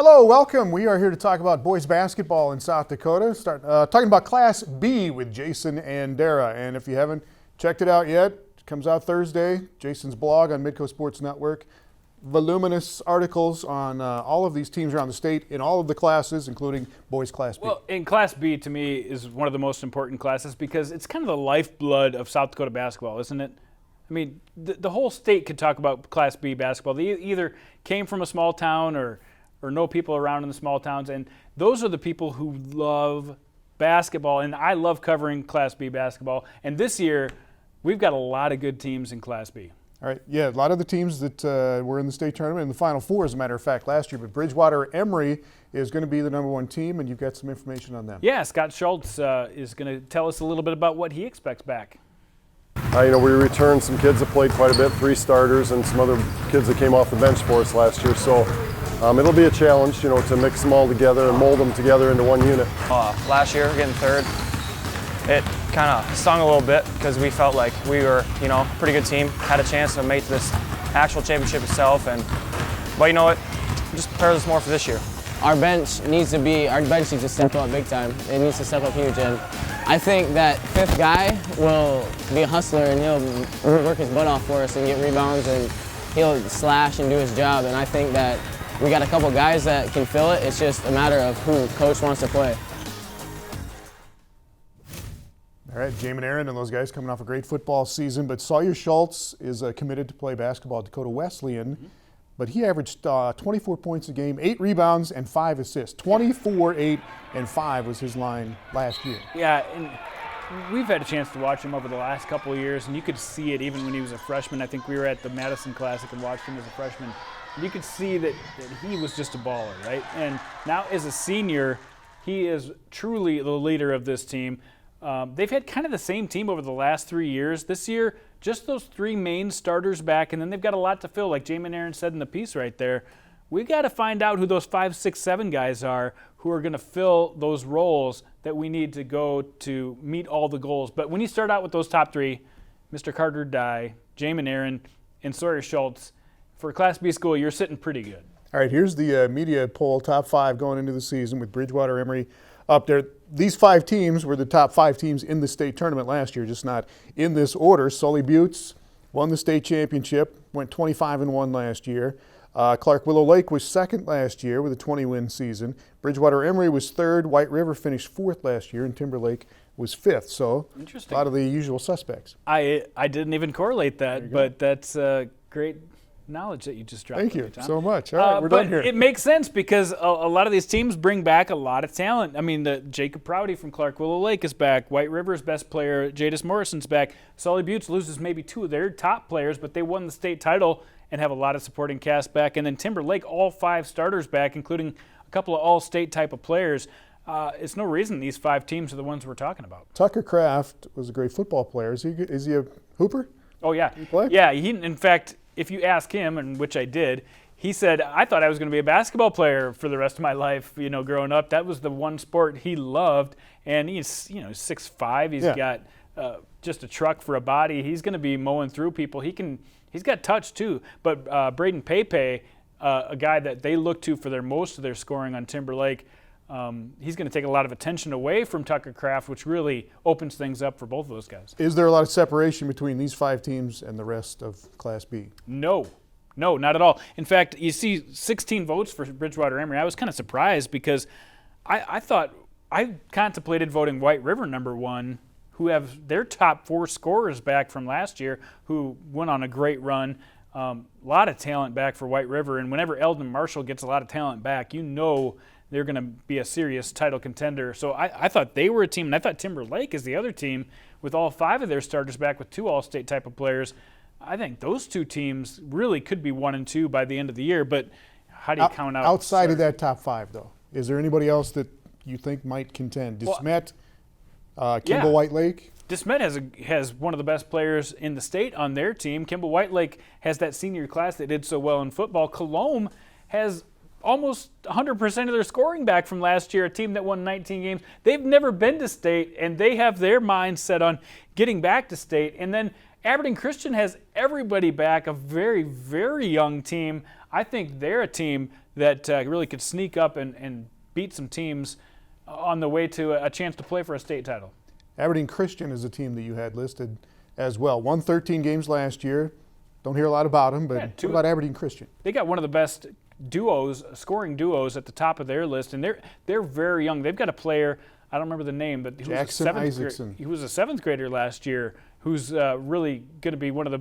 Hello, welcome. We are here to talk about boys basketball in South Dakota. Talking about Class B with Jason Andera. And if you haven't checked it out yet, it comes out Thursday. Jason's blog on Midco Sports Network. Voluminous articles on all of these teams around the state in all of the classes, including boys Class B. Well, in Class B, to me, is one of the most important classes because it's kind of the lifeblood of South Dakota basketball, isn't it? I mean, the whole state could talk about Class B basketball. They either came from a small town or know people around in the small towns, and those are the people who love basketball, and I love covering Class B basketball. And this year, we've got a lot of good teams in Class B. All right, yeah, a lot of the teams that were in the state tournament in the Final Four, as a matter of fact, last year. But Bridgewater-Emery is going to be the #1 team, and you've got some information on them. Yeah, Scott Schultz is going to tell us a little bit about what he expects back. We returned some kids that played quite a bit, 3 starters, and some other kids that came off the bench for us last year. So it'll be a challenge, to mix them all together and mold them together into one unit. Last year, getting third, it kind of stung a little bit because we felt like we were, a pretty good team, had a chance to make this actual championship itself. But you know what? It just prepares us more for this year. Our bench needs to step up big time. It needs to step up huge. And I think that 5th guy will be a hustler and he'll work his butt off for us and get rebounds and he'll slash and do his job. And I think that we got a couple guys that can fill it. It's just a matter of who coach wants to play. All right, Jamin Aaron and those guys coming off a great football season, but Sawyer Schultz is committed to play basketball at Dakota Wesleyan, but he averaged 24 points a game, 8 rebounds, and 5 assists. 24, 8, and 5 was his line last year. Yeah, and we've had a chance to watch him over the last couple of years, and you could see it even when he was a freshman. I think we were at the Madison Classic and watched him as a freshman. You could see that he was just a baller, right? And now as a senior, he is truly the leader of this team. They've had kind of the same team over the last 3 years. This year, just those 3 main starters back, and then they've got a lot to fill, like Jamin Aaron said in the piece right there. We've got to find out who those 5, 6, 7 guys are who are going to fill those roles that we need to go to meet all the goals. But when you start out with those top 3, Mr. Carter Dye, Jamin Aaron, and Sawyer Schultz, for a Class B school, you're sitting pretty good. All right, here's the media poll, top 5 going into the season with Bridgewater-Emery up there. These 5 teams were the top 5 teams in the state tournament last year, just not in this order. Sully Buttes won the state championship, went 25-1 last year. Clark Willow Lake was 2nd last year with a 20-win season. Bridgewater-Emery was 3rd. White River finished 4th last year, and Timberlake was 5th. So a lot of the usual suspects. I didn't even correlate that, but that's great knowledge that you just dropped. Thank you Tom. so much. All right, we're done here. It makes sense because a lot of these teams bring back a lot of talent. I mean, the Jacob Prouty from Clark Willow Lake is back. White River's best player, Jadis Morrison's back. Sully Buttes loses maybe 2 of their top players, but they won the state title and have a lot of supporting cast back. And then Timberlake, all 5 starters back, including a couple of all-state type of players. It's no reason these 5 teams are the ones we're talking about. Tucker Kraft was a great football player. Is he a hooper? Oh, yeah. He play? Yeah, in fact, if you ask him, and which I did, he said, I thought I was going to be a basketball player for the rest of my life, growing up. That was the one sport he loved. And he's, 6'5". He's got just a truck for a body. He's going to be mowing through people. He's got touch, too. But Braden Pepe, a guy that they look to for most of their scoring on Timberlake, he's going to take a lot of attention away from Tucker Kraft, which really opens things up for both of those guys. Is there a lot of separation between these 5 teams and the rest of Class B? No, not at all. In fact, you see 16 votes for Bridgewater-Emery. I was kind of surprised because I contemplated voting White River #1, who have their top 4 scorers back from last year, who went on a great run. A lot of talent back for White River, and whenever Eldon Marshall gets a lot of talent back, they're going to be a serious title contender. So I thought they were a team, and I thought Timberlake is the other team with all 5 of their starters back with 2 all-state type of players. I think those 2 teams really could be 1 and 2 by the end of the year, but how do you count out? Outside of that top 5, though, is there anybody else that you think might contend? DeSmet, Kimball White Lake? DeSmet has one of the best players in the state on their team. Kimball White Lake has that senior class that did so well in football. Colombe has almost 100% of their scoring back from last year, a team that won 19 games. They've never been to state, and they have their minds set on getting back to state. And then Aberdeen Christian has everybody back, a very, very young team. I think they're a team that really could sneak up and beat some teams on the way to a chance to play for a state title. Aberdeen Christian is a team that you had listed as well. Won 13 games last year. Don't hear a lot about them, but what about Aberdeen Christian? They got one of the best duos, scoring duos, at the top of their list, and they're very young. They've got a player, I don't remember the name, but he was a seventh grader last year who's really going to be one of the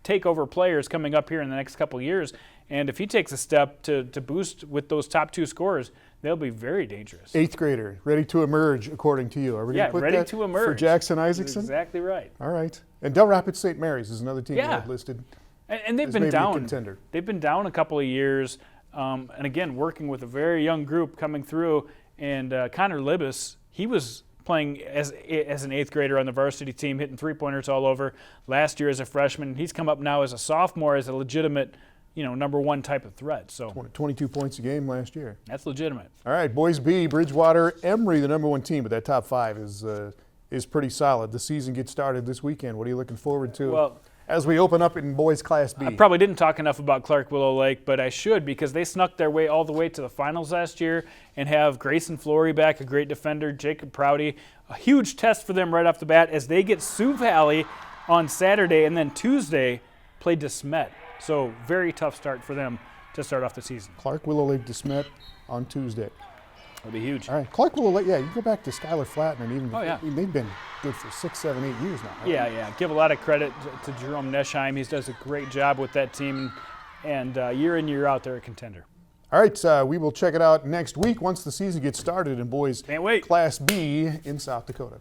takeover players coming up here in the next couple of years. And if he takes a step to boost with those top 2 scorers, they'll be very dangerous. 8th grader, ready to emerge, according to you. Are we going to put ready that to emerge for Jackson Isaacson? That's exactly right. All right. And Del Rapids St. Mary's is another team you have listed. And they've been down. They've been down a couple of years. And again, working with a very young group coming through. And Connor Libas, he was playing as an 8th grader on the varsity team, hitting 3-pointers all over. Last year as a freshman, he's come up now as a sophomore as a legitimate, number 1 type of threat. So 22 points a game last year. That's legitimate. All right, boys B, Bridgewater-Emery, the number 1 team, but that top 5 is pretty solid. The season gets started this weekend. What are you looking forward to? Well, as we open up in boys Class B. I probably didn't talk enough about Clark Willow Lake, but I should, because they snuck their way all the way to the finals last year and have Grayson Flory back, a great defender, Jacob Prouty. A huge test for them right off the bat as they get Sioux Valley on Saturday and then Tuesday play DeSmet. So very tough start for them to start off the season. Clark Willow Lake DeSmet on Tuesday. It'll be huge. All right, Clark Willow Lake, you go back to Skylar Flatten and even they've been good for 6, 7, 8 years now. Right? Yeah. Give a lot of credit to Jerome Neschheim. He does a great job with that team, and year in, year out, they're a contender. All right, we will check it out next week once the season gets started in boys Can't wait. Class B in South Dakota.